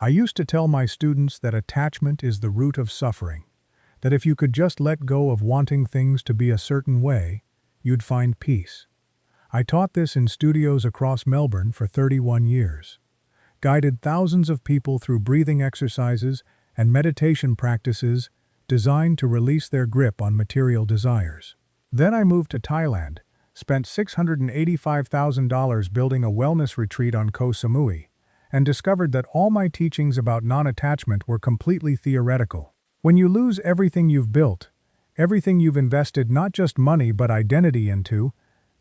I used to tell my students that attachment is the root of suffering, that if you could just let go of wanting things to be a certain way, you'd find peace. I taught this in studios across Melbourne for 31 years, guided thousands of people through breathing exercises and meditation practices designed to release their grip on material desires. Then I moved to Thailand, spent $685,000 building a wellness retreat on Koh Samui, and discovered that all my teachings about non-attachment were completely theoretical. When you lose everything you've built, everything you've invested not just money but identity into,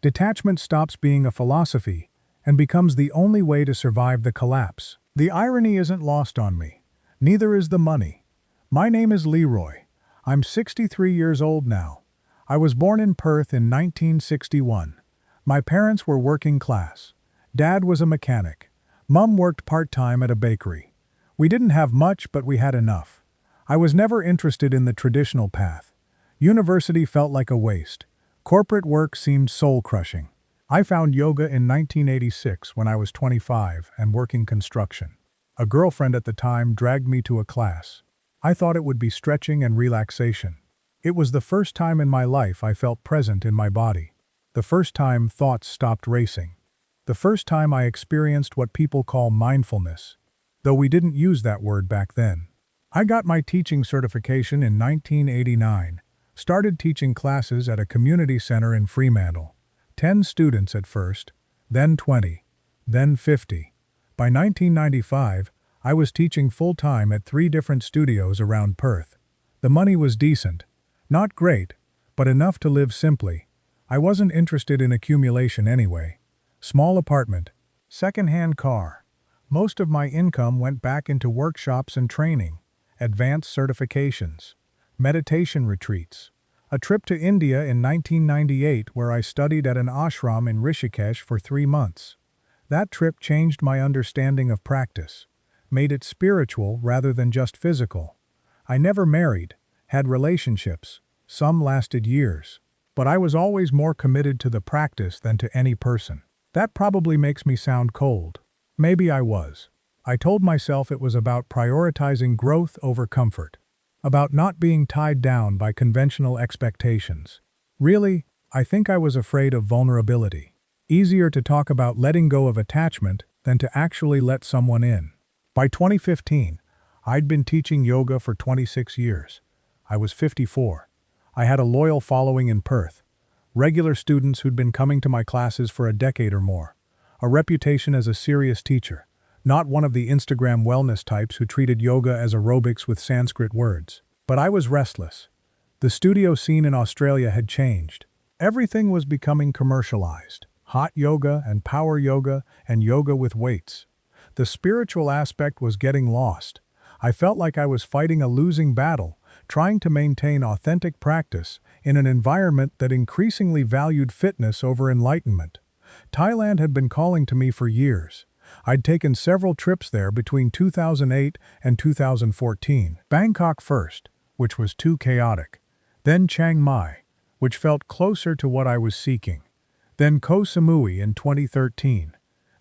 detachment stops being a philosophy and becomes the only way to survive the collapse. The irony isn't lost on me. Neither is the money. My name is Leroy. I'm 63 years old now. I was born in Perth in 1961. My parents were working class. Dad was a mechanic. Mum worked part-time at a bakery. We didn't have much, but we had enough. I was never interested in the traditional path. University felt like a waste. Corporate work seemed soul-crushing. I found yoga in 1986 when I was 25 and working construction. A girlfriend at the time dragged me to a class. I thought it would be stretching and relaxation. It was the first time in my life I felt present in my body. The first time thoughts stopped racing. The first time I experienced what people call mindfulness, though we didn't use that word back then. I got my teaching certification in 1989, started teaching classes at a community center in Fremantle. 10 students at first, then 20, then 50. By 1995, I was teaching full-time at 3 different studios around Perth. The money was decent. Not great, but enough to live simply. I wasn't interested in accumulation anyway. Small apartment, second-hand car. Most of my income went back into workshops and training, advanced certifications, meditation retreats, a trip to India in 1998 where I studied at an ashram in Rishikesh for 3 months. That trip changed my understanding of practice, made it spiritual rather than just physical. I never married, had relationships, some lasted years, but I was always more committed to the practice than to any person. That probably makes me sound cold. Maybe I was. I told myself it was about prioritizing growth over comfort, about not being tied down by conventional expectations. Really, I think I was afraid of vulnerability. Easier to talk about letting go of attachment than to actually let someone in. By 2015, I'd been teaching yoga for 26 years. I was 54. I had a loyal following in Perth. Regular students who'd been coming to my classes for a decade or more. A reputation as a serious teacher, not one of the Instagram wellness types who treated yoga as aerobics with Sanskrit words. But I was restless. The studio scene in Australia had changed. Everything was becoming commercialized. Hot yoga and power yoga and yoga with weights. The spiritual aspect was getting lost. I felt like I was fighting a losing battle, trying to maintain authentic practice in an environment that increasingly valued fitness over enlightenment. Thailand had been calling to me for years. I'd taken several trips there between 2008 and 2014. Bangkok first, which was too chaotic. Then Chiang Mai, which felt closer to what I was seeking. Then Koh Samui in 2013.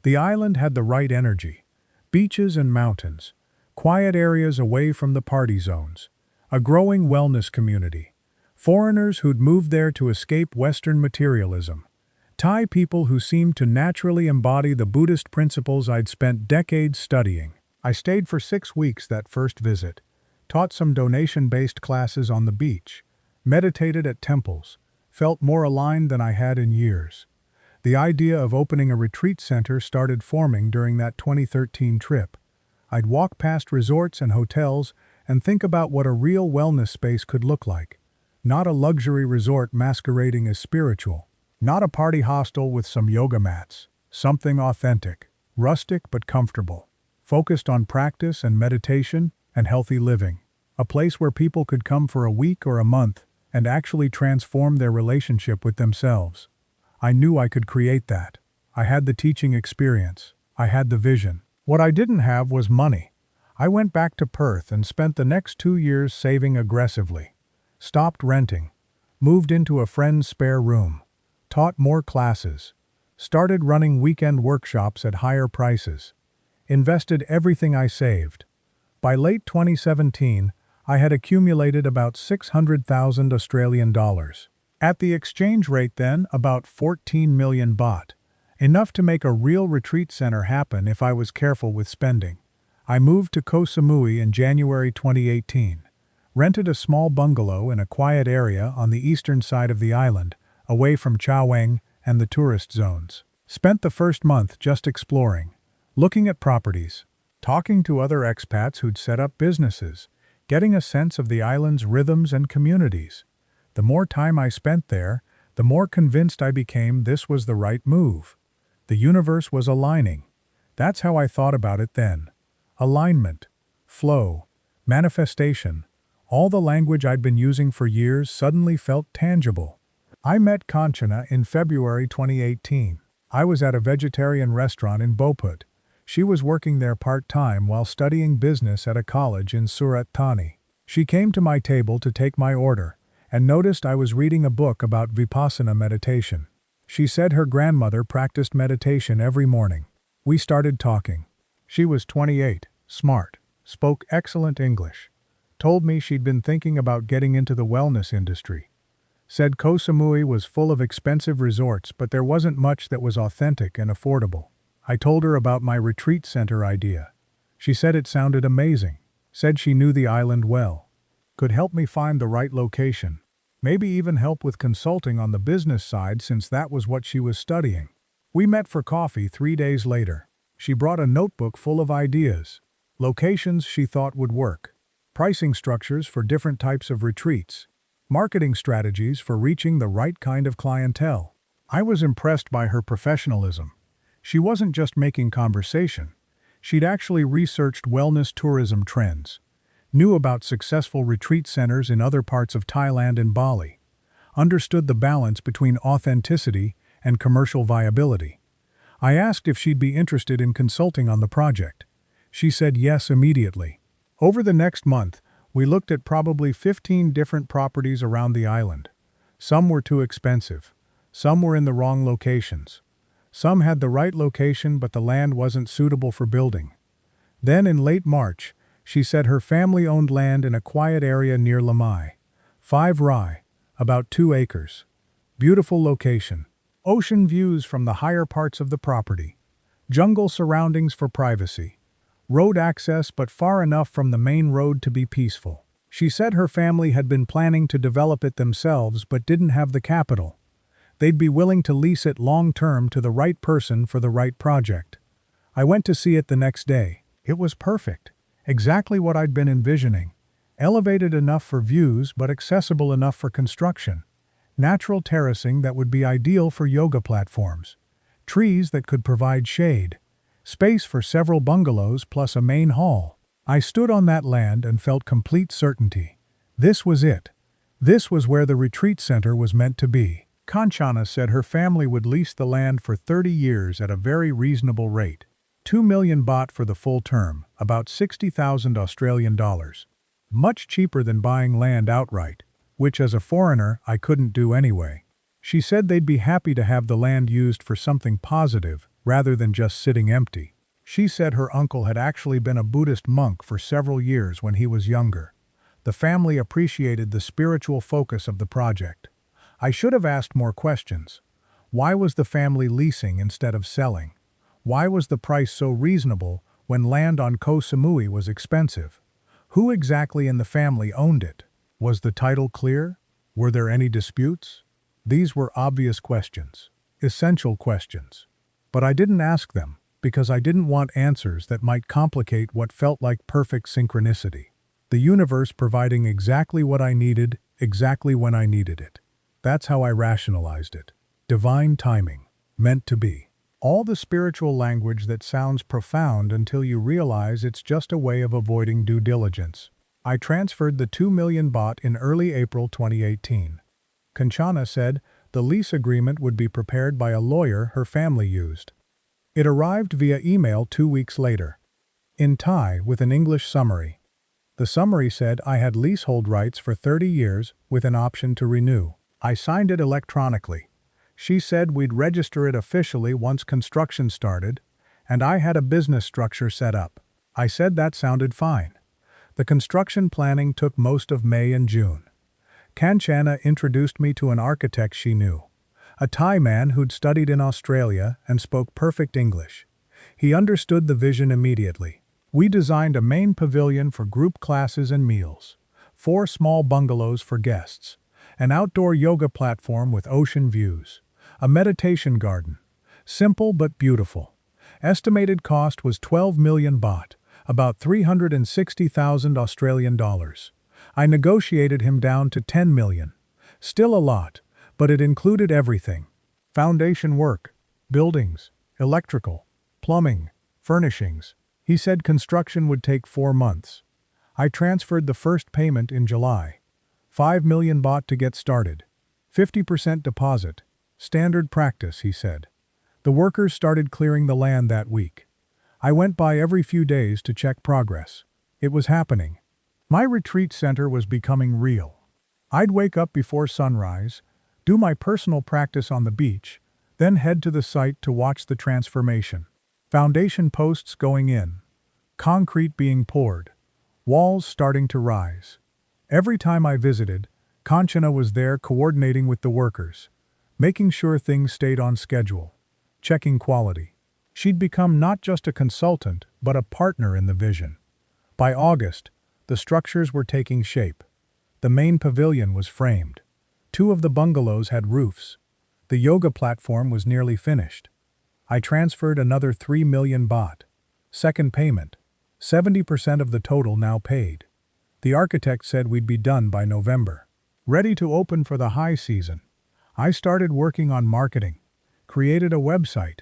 The island had the right energy. Beaches and mountains. Quiet areas away from the party zones. A growing wellness community. Foreigners who'd moved there to escape Western materialism. Thai people who seemed to naturally embody the Buddhist principles I'd spent decades studying. I stayed for 6 weeks that first visit, taught some donation-based classes on the beach, meditated at temples, felt more aligned than I had in years. The idea of opening a retreat center started forming during that 2013 trip. I'd walk past resorts and hotels and think about what a real wellness space could look like. Not a luxury resort masquerading as spiritual. Not a party hostel with some yoga mats. Something authentic, rustic but comfortable. Focused on practice and meditation and healthy living. A place where people could come for a week or a month and actually transform their relationship with themselves. I knew I could create that. I had the teaching experience. I had the vision. What I didn't have was money. I went back to Perth and spent the next 2 years saving aggressively. Stopped renting. Moved into a friend's spare room. Taught more classes. Started running weekend workshops at higher prices. Invested everything I saved. By late 2017, I had accumulated about 600,000 Australian dollars. At the exchange rate then, about 14 million baht. Enough to make a real retreat center happen if I was careful with spending. I moved to Koh Samui in January 2018. Rented a small bungalow in a quiet area on the eastern side of the island, away from Chaweng and the tourist zones. Spent the first month just exploring, looking at properties, talking to other expats who'd set up businesses, getting a sense of the island's rhythms and communities. The more time I spent there, the more convinced I became this was the right move. The universe was aligning. That's how I thought about it then. Alignment, flow, manifestation, all the language I'd been using for years suddenly felt tangible. I met Kanchana in February 2018. I was at a vegetarian restaurant in Baht. She was working there part-time while studying business at a college in Surat Thani. She came to my table to take my order and noticed I was reading a book about Vipassana meditation. She said her grandmother practiced meditation every morning. We started talking. She was 28, smart, spoke excellent English. Told me she'd been thinking about getting into the wellness industry. Said Koh Samui was full of expensive resorts, but there wasn't much that was authentic and affordable. I told her about my retreat center idea. She said it sounded amazing. Said she knew the island well. Could help me find the right location. Maybe even help with consulting on the business side since that was what she was studying. We met for coffee 3 days later. She brought a notebook full of ideas. Locations she thought would work. Pricing structures for different types of retreats. Marketing strategies for reaching the right kind of clientele. I was impressed by her professionalism. She wasn't just making conversation. She'd actually researched wellness tourism trends. Knew about successful retreat centers in other parts of Thailand and Bali, understood the balance between authenticity and commercial viability. I asked if she'd be interested in consulting on the project. She said yes immediately. Over the next month, we looked at probably 15 different properties around the island. Some were too expensive. Some were in the wrong locations. Some had the right location but the land wasn't suitable for building. Then in late March, she said her family owned land in a quiet area near Lamai. 5 rai, about 2 acres. Beautiful location. Ocean views from the higher parts of the property. Jungle surroundings for privacy. Road access but far enough from the main road to be peaceful. She said her family had been planning to develop it themselves but didn't have the capital. They'd be willing to lease it long-term to the right person for the right project. I went to see it the next day. It was perfect. Exactly what I'd been envisioning. Elevated enough for views but accessible enough for construction. Natural terracing that would be ideal for yoga platforms. Trees that could provide shade. Space for several bungalows plus a main hall. I stood on that land and felt complete certainty. This was it. This was where the retreat center was meant to be. Kanchana said her family would lease the land for 30 years at a very reasonable rate. 2 million baht for the full term, about 60,000 Australian dollars. Much cheaper than buying land outright, which as a foreigner I couldn't do anyway. She said they'd be happy to have the land used for something positive rather than just sitting empty. She said her uncle had actually been a Buddhist monk for several years when he was younger. The family appreciated the spiritual focus of the project. I should have asked more questions. Why was the family leasing instead of selling? Why was the price so reasonable when land on Koh Samui was expensive? Who exactly in the family owned it? Was the title clear? Were there any disputes? These were obvious questions, essential questions. But I didn't ask them because I didn't want answers that might complicate what felt like perfect synchronicity. The universe providing exactly what I needed, exactly when I needed it. That's how I rationalized it. Divine timing. Meant to be. All the spiritual language that sounds profound until you realize it's just a way of avoiding due diligence. I transferred the 2 million baht in early April 2018. Kanchana said the lease agreement would be prepared by a lawyer her family used. It arrived via email 2 weeks later. In Thai with an English summary. The summary said I had leasehold rights for 30 years with an option to renew. I signed it electronically. She said we'd register it officially once construction started, and I had a business structure set up. I said that sounded fine. The construction planning took most of May and June. Kanchana introduced me to an architect she knew, a Thai man who'd studied in Australia and spoke perfect English. He understood the vision immediately. We designed a main pavilion for group classes and meals, 4 small bungalows for guests, an outdoor yoga platform with ocean views, a meditation garden. Simple but beautiful. Estimated cost was 12 million baht, about 360,000 Australian dollars. I negotiated him down to 10 million. Still a lot, but it included everything. Foundation work, buildings, electrical, plumbing, furnishings. He said construction would take 4 months. I transferred the first payment in July. 5 million baht to get started. 50% deposit. Standard practice, he said. The workers started clearing the land that week. I went by every few days to check progress. It was happening. My retreat center was becoming real. I'd wake up before sunrise, do my personal practice on the beach, then head to the site to watch the transformation. Foundation posts going in, concrete being poured, walls starting to rise. Every time I visited, Kanchana was there coordinating with the workers, making sure things stayed on schedule, checking quality. She'd become not just a consultant, but a partner in the vision. By August, the structures were taking shape. The main pavilion was framed. 2 of the bungalows had roofs. The yoga platform was nearly finished. I transferred another 3 million baht. Second payment. 70% of the total now paid. The architect said we'd be done by November. Ready to open for the high season. I started working on marketing, created a website,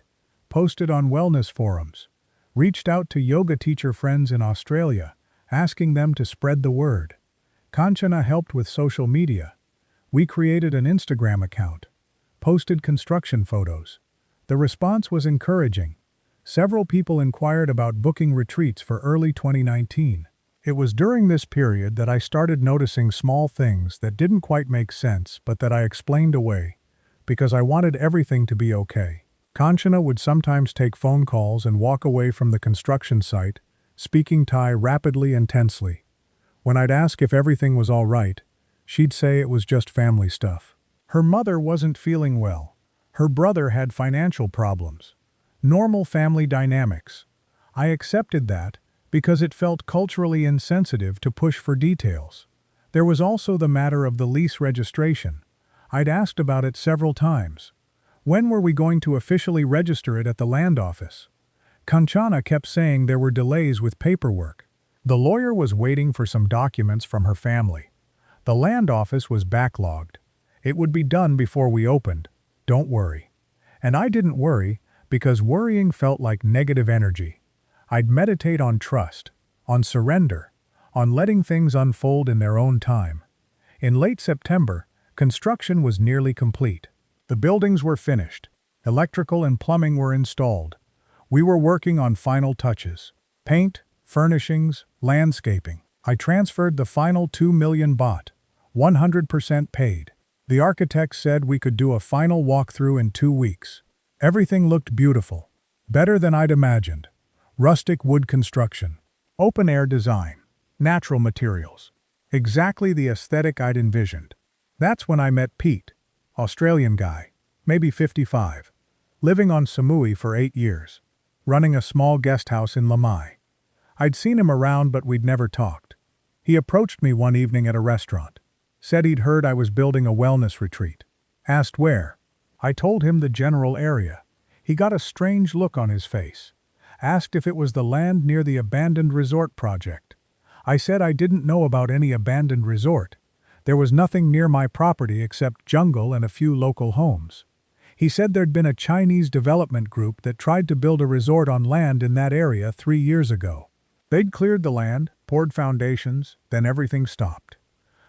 posted on wellness forums, reached out to yoga teacher friends in Australia, asking them to spread the word. Kanchana helped with social media. We created an Instagram account, posted construction photos. The response was encouraging. Several people inquired about booking retreats for early 2019. It was during this period that I started noticing small things that didn't quite make sense but that I explained away, because I wanted everything to be okay. Kanchana would sometimes take phone calls and walk away from the construction site, speaking Thai rapidly and tensely. When I'd ask if everything was all right, she'd say it was just family stuff. Her mother wasn't feeling well. Her brother had financial problems. Normal family dynamics. I accepted that because it felt culturally insensitive to push for details. There was also the matter of the lease registration. I'd asked about it several times. When were we going to officially register it at the land office? Kanchana kept saying there were delays with paperwork. The lawyer was waiting for some documents from her family. The land office was backlogged. It would be done before we opened. Don't worry. And I didn't worry because worrying felt like negative energy. I'd meditate on trust, on surrender, on letting things unfold in their own time. In late September, construction was nearly complete. The buildings were finished. Electrical and plumbing were installed. We were working on final touches. Paint, furnishings, landscaping. I transferred the final 2 million baht, 100% paid. The architect said we could do a final walkthrough in 2 weeks. Everything looked beautiful. Better than I'd imagined. Rustic wood construction. Open-air design. Natural materials. Exactly the aesthetic I'd envisioned. That's when I met Pete, Australian guy, maybe 55, living on Samui for 8 years, running a small guest house in Lamai. I'd seen him around but we'd never talked. He approached me one evening at a restaurant, said he'd heard I was building a wellness retreat, asked where. I told him the general area. He got a strange look on his face, asked if it was the land near the abandoned resort project. I said I didn't know about any abandoned resort. There was nothing near my property except jungle and a few local homes. He said there'd been a Chinese development group that tried to build a resort on land in that area 3 years ago. They'd cleared the land, poured foundations, then everything stopped.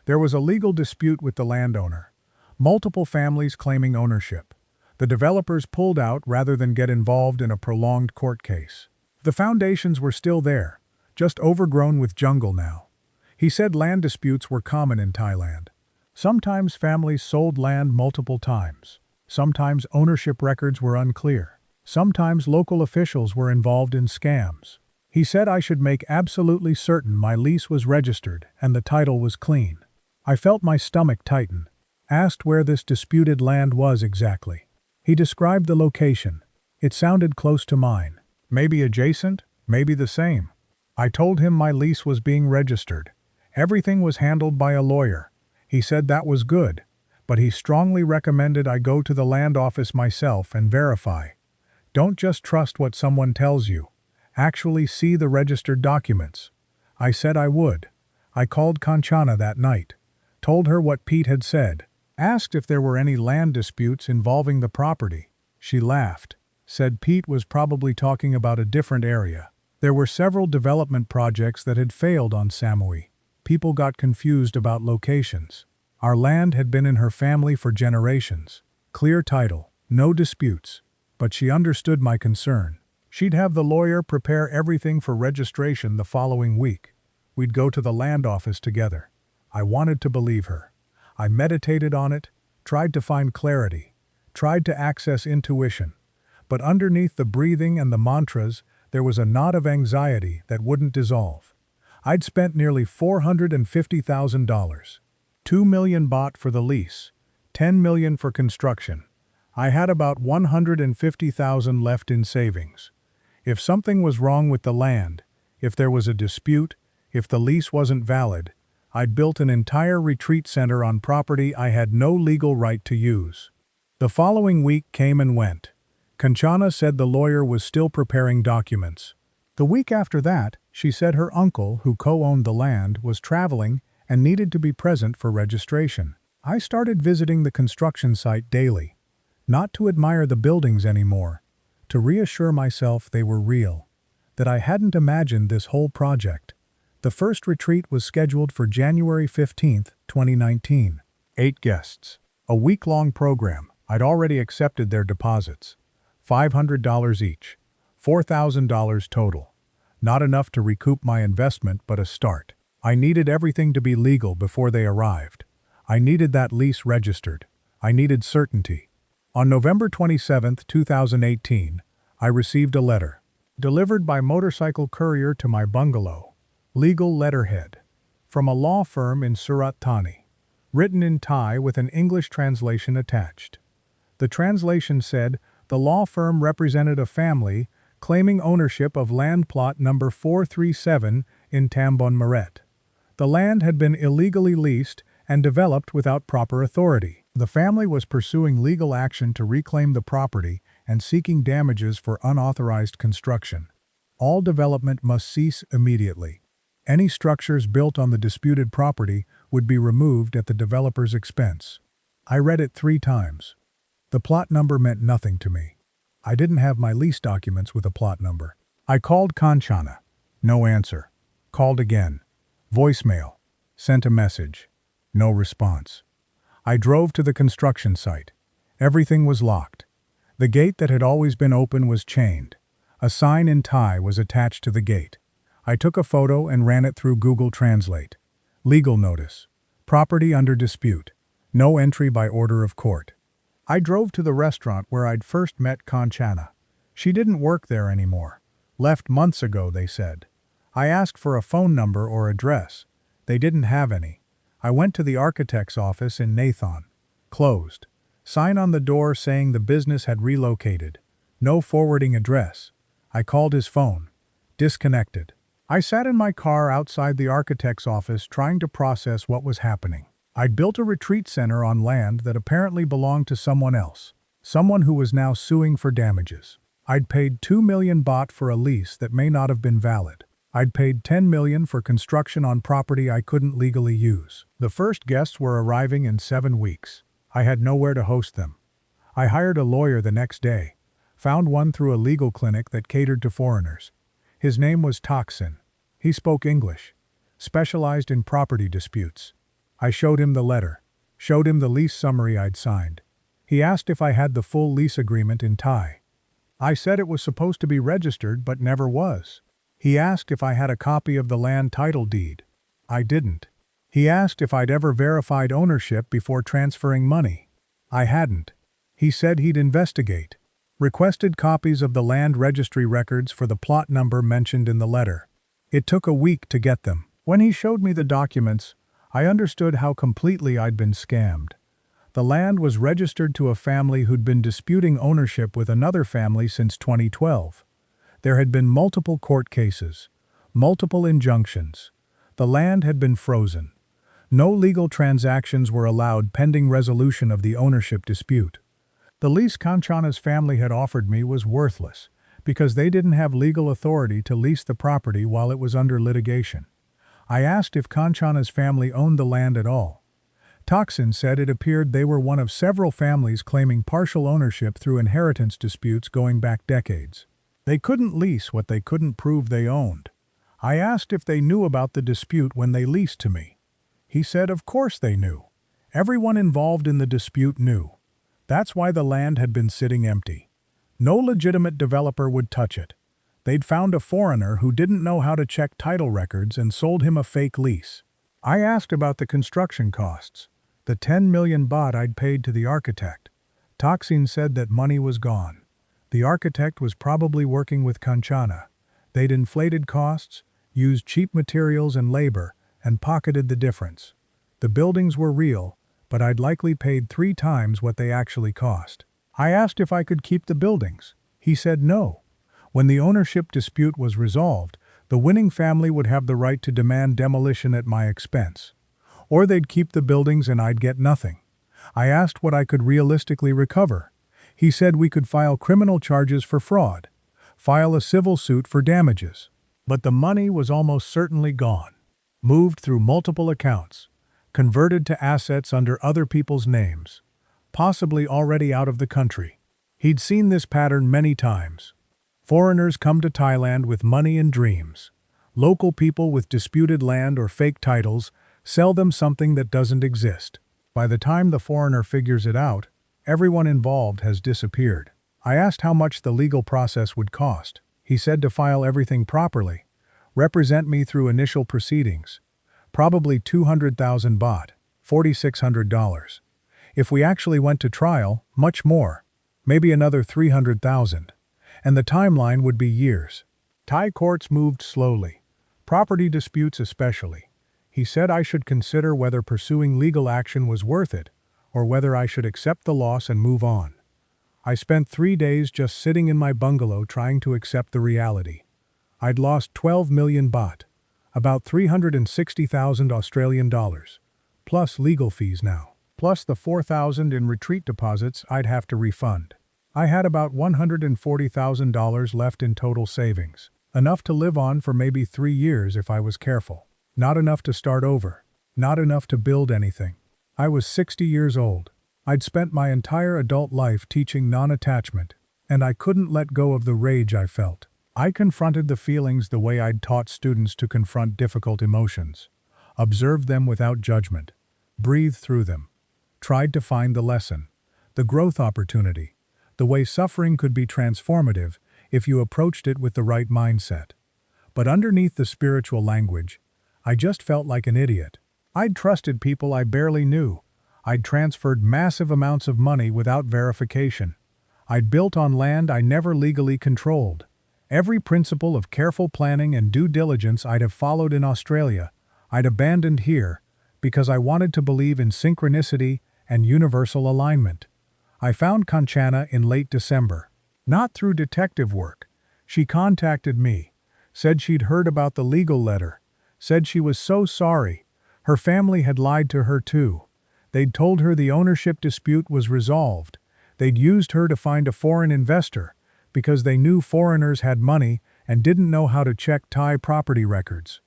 There was a legal dispute with the landowner. Multiple families claiming ownership. The developers pulled out rather than get involved in a prolonged court case. The foundations were still there, just overgrown with jungle now. He said land disputes were common in Thailand. Sometimes families sold land multiple times. Sometimes ownership records were unclear. Sometimes local officials were involved in scams. He said I should make absolutely certain my lease was registered and the title was clean. I felt my stomach tighten. Asked where this disputed land was exactly. He described the location. It sounded close to mine. Maybe adjacent, maybe the same. I told him my lease was being registered. Everything was handled by a lawyer. He said that was good, but he strongly recommended I go to the land office myself and verify. Don't just trust what someone tells you. Actually see the registered documents. I said I would. I called Kanchana that night. Told her what Pete had said. Asked if there were any land disputes involving the property. She laughed. Said Pete was probably talking about a different area. There were several development projects that had failed on Samui. People got confused about locations. Our land had been in her family for generations. Clear title, no disputes. But she understood my concern. She'd have the lawyer prepare everything for registration the following week. We'd go to the land office together. I wanted to believe her. I meditated on it, tried to find clarity, tried to access intuition. But underneath the breathing and the mantras, there was a knot of anxiety that wouldn't dissolve. I'd spent nearly $450,000. 2 million baht for the lease, 10 million for construction. I had about 150,000 left in savings. If something was wrong with the land, if there was a dispute, if the lease wasn't valid, I'd built an entire retreat center on property I had no legal right to use. The following week came and went. Kanchana said the lawyer was still preparing documents. The week after that, she said her uncle, who co-owned the land, was traveling and needed to be present for registration. I started visiting the construction site daily. Not to admire the buildings anymore, to reassure myself they were real, that I hadn't imagined this whole project. The first retreat was scheduled for January 15, 2019. 8 guests. A week-long program. I'd already accepted their deposits. $500 each. $4,000 total. Not enough to recoup my investment, but a start. I needed everything to be legal before they arrived. I needed that lease registered. I needed certainty. On November 27, 2018, I received a letter, delivered by motorcycle courier to my bungalow. Legal letterhead. From a law firm in Surat Thani. Written in Thai with an English translation attached. The translation said, the law firm represented a family claiming ownership of land plot number 437 in Tambon Meret. The land had been illegally leased and developed without proper authority. The family was pursuing legal action to reclaim the property and seeking damages for unauthorized construction. All development must cease immediately. Any structures built on the disputed property would be removed at the developer's expense. I read it 3 times. The plot number meant nothing to me. I didn't have my lease documents with a plot number. I called Kanchana. No answer. Called again. Voicemail. Sent a message. No response. I drove to the construction site. Everything was locked. The gate that had always been open was chained. A sign in Thai was attached to the gate. I took a photo and ran it through Google Translate. Legal notice. Property under dispute. No entry by order of court. I drove to the restaurant where I'd first met Kanchana. She didn't work there anymore. Left months ago, they said. I asked for a phone number or address. They didn't have any. I went to the architect's office in Nathon. Closed. Sign on the door saying the business had relocated. No forwarding address. I called his phone. Disconnected. I sat in my car outside the architect's office trying to process what was happening. I'd built a retreat center on land that apparently belonged to someone else. Someone who was now suing for damages. I'd paid 2 million baht for a lease that may not have been valid. I'd paid 10 million for construction on property I couldn't legally use. The first guests were arriving in 7 weeks. I had nowhere to host them. I hired a lawyer the next day. Found one through a legal clinic that catered to foreigners. His name was Taksin. He spoke English. Specialized in property disputes. I showed him the letter. Showed him the lease summary I'd signed. He asked if I had the full lease agreement in Thai. I said it was supposed to be registered but never was. He asked if I had a copy of the land title deed. I didn't. He asked if I'd ever verified ownership before transferring money. I hadn't. He said he'd investigate. Requested copies of the land registry records for the plot number mentioned in the letter. It took a week to get them. When he showed me the documents, I understood how completely I'd been scammed. The land was registered to a family who'd been disputing ownership with another family since 2012. There had been multiple court cases, multiple injunctions. The land had been frozen. No legal transactions were allowed pending resolution of the ownership dispute. The lease Kanchana's family had offered me was worthless because they didn't have legal authority to lease the property while it was under litigation. I asked if Kanchana's family owned the land at all. Thaksin said it appeared they were one of several families claiming partial ownership through inheritance disputes going back decades. They couldn't lease what they couldn't prove they owned. I asked if they knew about the dispute when they leased to me. He said of course they knew. Everyone involved in the dispute knew. That's why the land had been sitting empty. No legitimate developer would touch it. They'd found a foreigner who didn't know how to check title records and sold him a fake lease. I asked about the construction costs. The 10 million baht I'd paid to the architect. Thaksin said that money was gone. The architect was probably working with Kanchana. They'd inflated costs, used cheap materials and labor, and pocketed the difference. The buildings were real, but I'd likely paid 3 times what they actually cost. I asked if I could keep the buildings. He said no. When the ownership dispute was resolved, the winning family would have the right to demand demolition at my expense. Or they'd keep the buildings and I'd get nothing. I asked what I could realistically recover. He said we could file criminal charges for fraud, file a civil suit for damages. But the money was almost certainly gone. Moved through multiple accounts, converted to assets under other people's names, possibly already out of the country. He'd seen this pattern many times. Foreigners come to Thailand with money and dreams. Local people with disputed land or fake titles sell them something that doesn't exist. By the time the foreigner figures it out, everyone involved has disappeared. I asked how much the legal process would cost. He said to file everything properly, represent me through initial proceedings, probably 200,000 baht, $4,600. If we actually went to trial, much more, maybe another 300,000. And the timeline would be years. Thai courts moved slowly, property disputes especially. He said I should consider whether pursuing legal action was worth it, or whether I should accept the loss and move on. I spent 3 days just sitting in my bungalow trying to accept the reality. I'd lost 12 million baht, about 360,000 Australian dollars, plus legal fees now, plus the 4,000 in retreat deposits I'd have to refund. I had about $140,000 left in total savings, enough to live on for maybe 3 years if I was careful. Not enough to start over, not enough to build anything. I was 60 years old. I'd spent my entire adult life teaching non-attachment, and I couldn't let go of the rage I felt. I confronted the feelings the way I'd taught students to confront difficult emotions. Observed them without judgment. Breathed through them. Tried to find the lesson, the growth opportunity, the way suffering could be transformative if you approached it with the right mindset. But underneath the spiritual language, I just felt like an idiot. I'd trusted people I barely knew. I'd transferred massive amounts of money without verification. I'd built on land I never legally controlled. Every principle of careful planning and due diligence I'd have followed in Australia, I'd abandoned here because I wanted to believe in synchronicity and universal alignment. I found Kanchana in late December. Not through detective work. She contacted me, said she'd heard about the legal letter, said she was so sorry. Her family had lied to her too. They'd told her the ownership dispute was resolved. They'd used her to find a foreign investor because they knew foreigners had money and didn't know how to check Thai property records.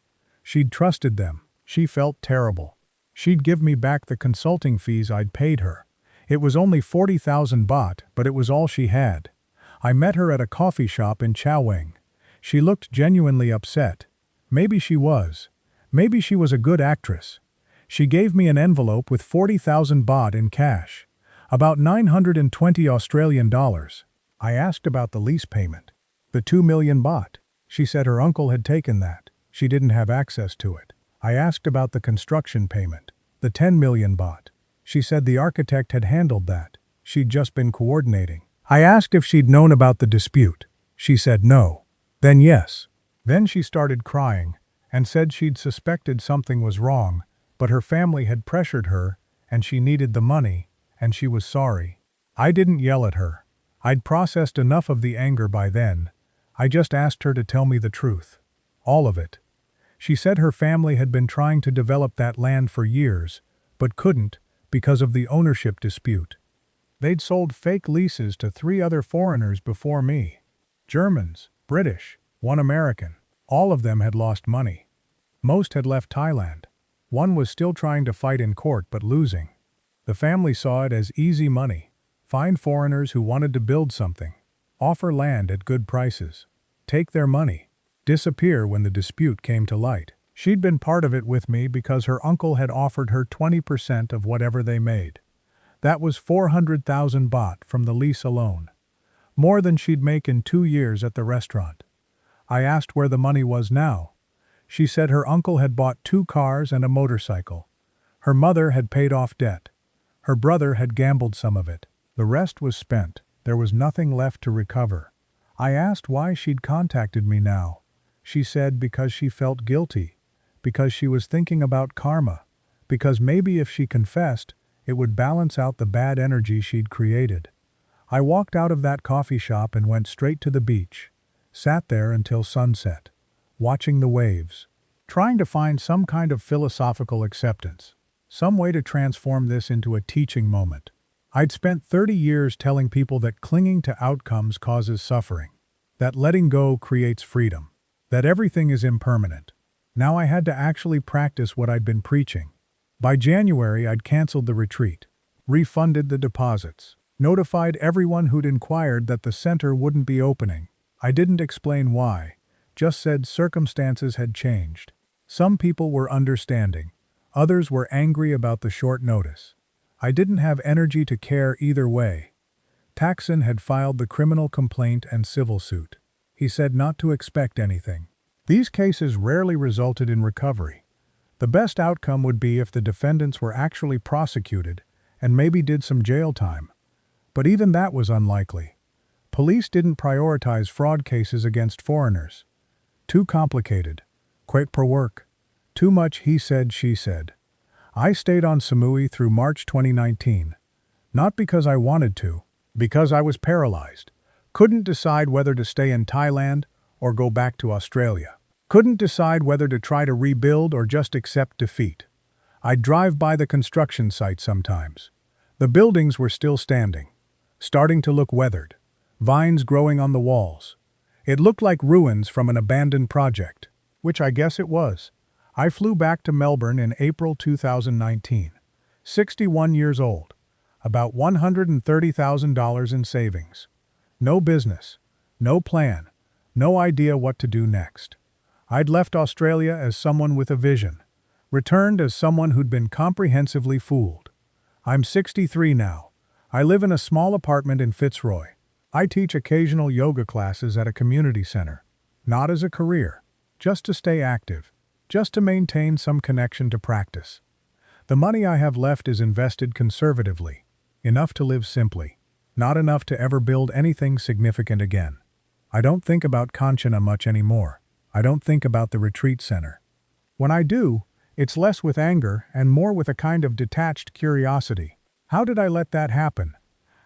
She'd trusted them. She felt terrible. She'd give me back the consulting fees I'd paid her. It was only 40,000 baht, but it was all she had. I met her at a coffee shop in Chaweng. She looked genuinely upset. Maybe she was. Maybe she was a good actress. She gave me an envelope with 40,000 baht in cash, about 920 Australian dollars. I asked about the lease payment. The 2 million baht. She said her uncle had taken that. She didn't have access to it. I asked about the construction payment. The 10 million baht. She said the architect had handled that. She'd just been coordinating. I asked if she'd known about the dispute. She said no. Then yes. Then she started crying and said she'd suspected something was wrong, but her family had pressured her and she needed the money, and she was sorry. I didn't yell at her. I'd processed enough of the anger by then. I just asked her to tell me the truth. All of it. She said her family had been trying to develop that land for years, but couldn't because of the ownership dispute. They'd sold fake leases to 3 other foreigners before me. Germans, British, 1 American. All of them had lost money. Most had left Thailand. One was still trying to fight in court but losing. The family saw it as easy money. Find foreigners who wanted to build something. Offer land at good prices. Take their money. Disappear when the dispute came to light. She'd been part of it with me because her uncle had offered her 20% of whatever they made. That was 400,000 baht from the lease alone. More than she'd make in 2 years at the restaurant. I asked where the money was now. She said her uncle had bought 2 cars and a motorcycle. Her mother had paid off debt. Her brother had gambled some of it. The rest was spent. There was nothing left to recover. I asked why she'd contacted me now. She said because she felt guilty, because she was thinking about karma, because maybe if she confessed, it would balance out the bad energy she'd created. I walked out of that coffee shop and went straight to the beach, sat there until sunset, watching the waves, trying to find some kind of philosophical acceptance, some way to transform this into a teaching moment. I'd spent 30 years telling people that clinging to outcomes causes suffering, that letting go creates freedom, that everything is impermanent. Now I had to actually practice what I'd been preaching. By January, I'd canceled the retreat, refunded the deposits, notified everyone who'd inquired that the center wouldn't be opening. I didn't explain why, just said circumstances had changed. Some people were understanding, others were angry about the short notice. I didn't have energy to care either way. Thaksin had filed the criminal complaint and civil suit. He said not to expect anything. These cases rarely resulted in recovery. The best outcome would be if the defendants were actually prosecuted and maybe did some jail time. But even that was unlikely. Police didn't prioritize fraud cases against foreigners. Too complicated. Quick per work. Too much he said, she said. I stayed on Samui through March 2019. Not because I wanted to, because I was paralyzed. Couldn't decide whether to stay in Thailand or go back to Australia. Couldn't decide whether to try to rebuild or just accept defeat. I'd drive by the construction site sometimes. The buildings were still standing, starting to look weathered, vines growing on the walls. It looked like ruins from an abandoned project, which I guess it was. I flew back to Melbourne in April 2019, 61 years old, about $130,000 in savings. No business, no plan, no idea what to do next. I'd left Australia as someone with a vision, returned as someone who'd been comprehensively fooled. I'm 63 now. I live in a small apartment in Fitzroy. I teach occasional yoga classes at a community center, not as a career, just to stay active, just to maintain some connection to practice. The money I have left is invested conservatively, enough to live simply, not enough to ever build anything significant again. I don't think about Kanchana much anymore. I don't think about the retreat center. When I do, it's less with anger and more with a kind of detached curiosity. How did I let that happen?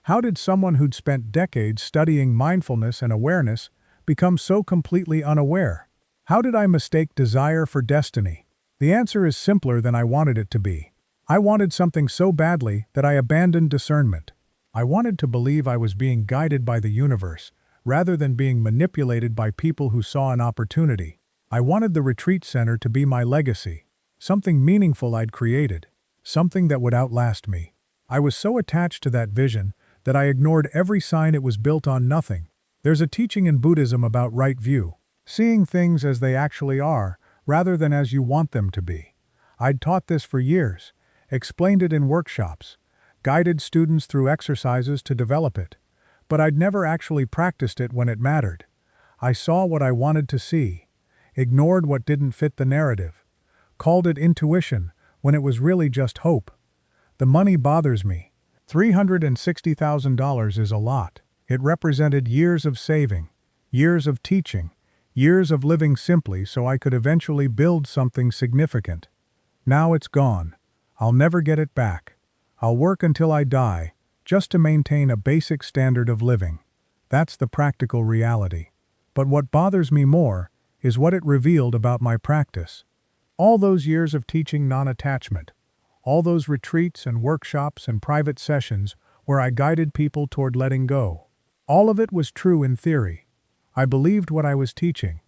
How did someone who'd spent decades studying mindfulness and awareness become so completely unaware? How did I mistake desire for destiny? The answer is simpler than I wanted it to be. I wanted something so badly that I abandoned discernment. I wanted to believe I was being guided by the universe, rather than being manipulated by people who saw an opportunity. I wanted the retreat center to be my legacy, something meaningful I'd created, something that would outlast me. I was so attached to that vision that I ignored every sign it was built on nothing. There's a teaching in Buddhism about right view, seeing things as they actually are, rather than as you want them to be. I'd taught this for years, explained it in workshops, guided students through exercises to develop it. But I'd never actually practiced it when it mattered. I saw what I wanted to see, ignored what didn't fit the narrative, called it intuition when it was really just hope. The money bothers me. $360,000 is a lot. It represented years of saving, years of teaching, years of living simply so I could eventually build something significant. Now it's gone. I'll never get it back. I'll work until I die, just to maintain a basic standard of living. That's the practical reality. But what bothers me more is what it revealed about my practice. All those years of teaching non-attachment, all those retreats and workshops and private sessions where I guided people toward letting go. All of it was true in theory. I believed what I was teaching.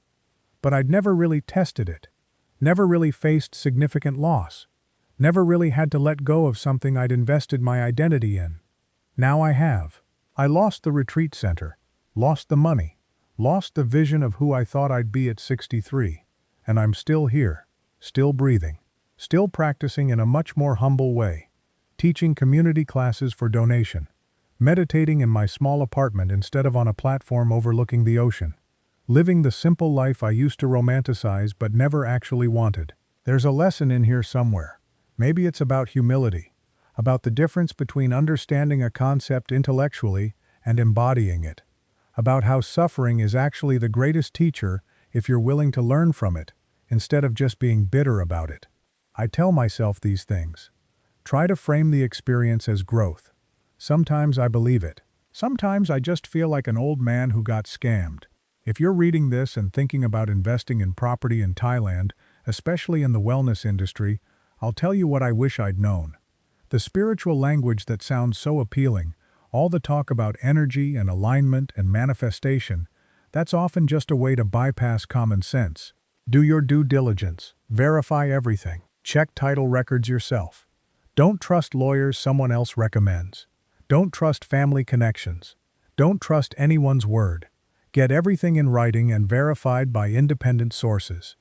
But I'd never really tested it. Never really faced significant loss. Never really had to let go of something I'd invested my identity in. Now I have. I lost the retreat center, lost the money, lost the vision of who I thought I'd be at 63. And I'm still here, still breathing, still practicing in a much more humble way, teaching community classes for donation, meditating in my small apartment instead of on a platform overlooking the ocean, living the simple life I used to romanticize but never actually wanted. There's a lesson in here somewhere. Maybe it's about humility, about the difference between understanding a concept intellectually and embodying it, about how suffering is actually the greatest teacher if you're willing to learn from it, instead of just being bitter about it. I tell myself these things. Try to frame the experience as growth. Sometimes I believe it. Sometimes I just feel like an old man who got scammed. If you're reading this and thinking about investing in property in Thailand, especially in the wellness industry, I'll tell you what I wish I'd known. The spiritual language that sounds so appealing, all the talk about energy and alignment and manifestation, that's often just a way to bypass common sense. Do your due diligence. Verify everything. Check title records yourself. Don't trust lawyers someone else recommends. Don't trust family connections. Don't trust anyone's word. Get everything in writing and verified by independent sources.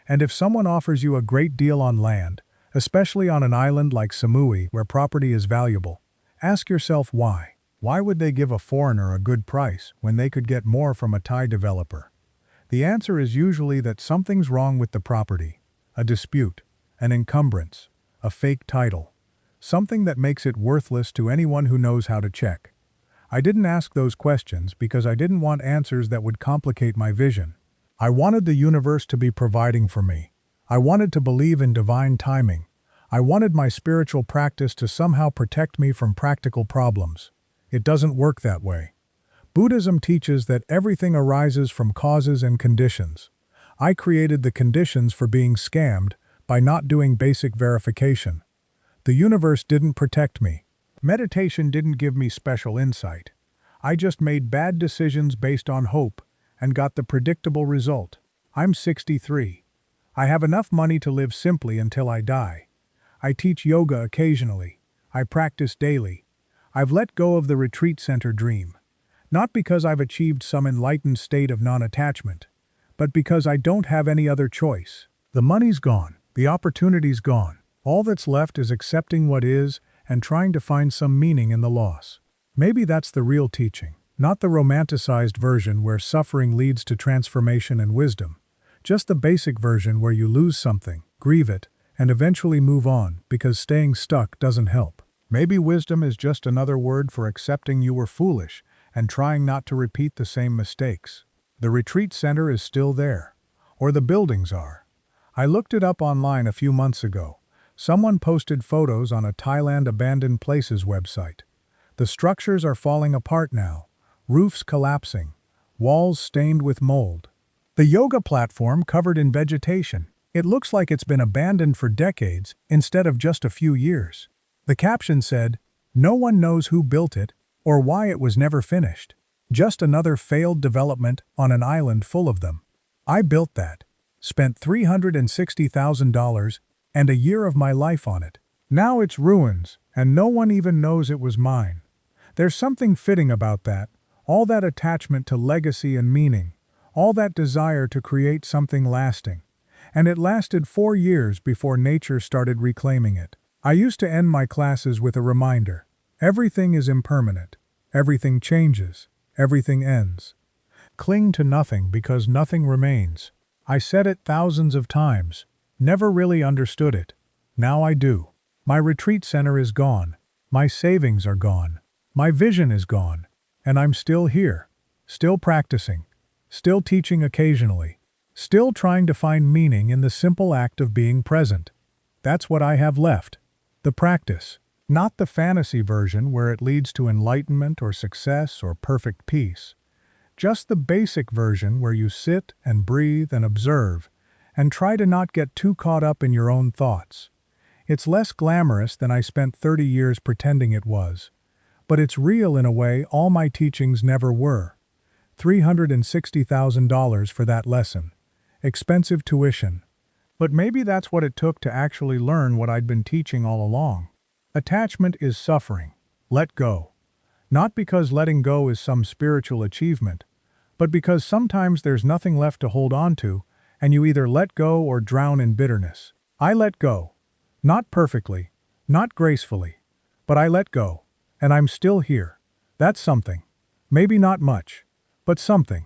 And if someone offers you a great deal on land, especially on an island like Samui where property is valuable, ask yourself why. Why would they give a foreigner a good price when they could get more from a Thai developer? The answer is usually that something's wrong with the property, a dispute, an encumbrance, a fake title, something that makes it worthless to anyone who knows how to check. I didn't ask those questions because I didn't want answers that would complicate my vision. I wanted the universe to be providing for me. I wanted to believe in divine timing. I wanted my spiritual practice to somehow protect me from practical problems. It doesn't work that way. Buddhism teaches that everything arises from causes and conditions. I created the conditions for being scammed by not doing basic verification. The universe didn't protect me. Meditation didn't give me special insight. I just made bad decisions based on hope and got the predictable result. I'm 63. I have enough money to live simply until I die. I teach yoga occasionally. I practice daily. I've let go of the retreat center dream. Not because I've achieved some enlightened state of non-attachment, but because I don't have any other choice. The money's gone. The opportunity's gone. All that's left is accepting what is and trying to find some meaning in the loss. Maybe that's the real teaching, not the romanticized version where suffering leads to transformation and wisdom. Just the basic version where you lose something, grieve it, and eventually move on because staying stuck doesn't help. Maybe wisdom is just another word for accepting you were foolish and trying not to repeat the same mistakes. The retreat center is still there. Or the buildings are. I looked it up online a few months ago. Someone posted photos on a Thailand abandoned places website. The structures are falling apart now, roofs collapsing, walls stained with mold. The yoga platform covered in vegetation. It looks like it's been abandoned for decades instead of just a few years. The caption said, "No one knows who built it or why it was never finished. Just another failed development on an island full of them." I built that, spent $360,000 and a year of my life on it. Now it's ruins, and no one even knows it was mine. There's something fitting about that, all that attachment to legacy and meaning, all that desire to create something lasting. And it lasted 4 years before nature started reclaiming it. I used to end my classes with a reminder. Everything is impermanent. Everything changes. Everything ends. Cling to nothing because nothing remains. I said it thousands of times. Never really understood it. Now I do. My retreat center is gone. My savings are gone. My vision is gone. And I'm still here, still practicing, still teaching occasionally, still trying to find meaning in the simple act of being present. That's what I have left. The practice. Not the fantasy version where it leads to enlightenment or success or perfect peace. Just the basic version where you sit and breathe and observe and try to not get too caught up in your own thoughts. It's less glamorous than I spent 30 years pretending it was. But it's real in a way all my teachings never were. $360,000 for that lesson. Expensive tuition. But maybe that's what it took to actually learn what I'd been teaching all along. Attachment is suffering. Let go. Not because letting go is some spiritual achievement, but because sometimes there's nothing left to hold on to, and you either let go or drown in bitterness. I let go. Not perfectly, not gracefully, but I let go, and I'm still here. That's something. Maybe not much, but something.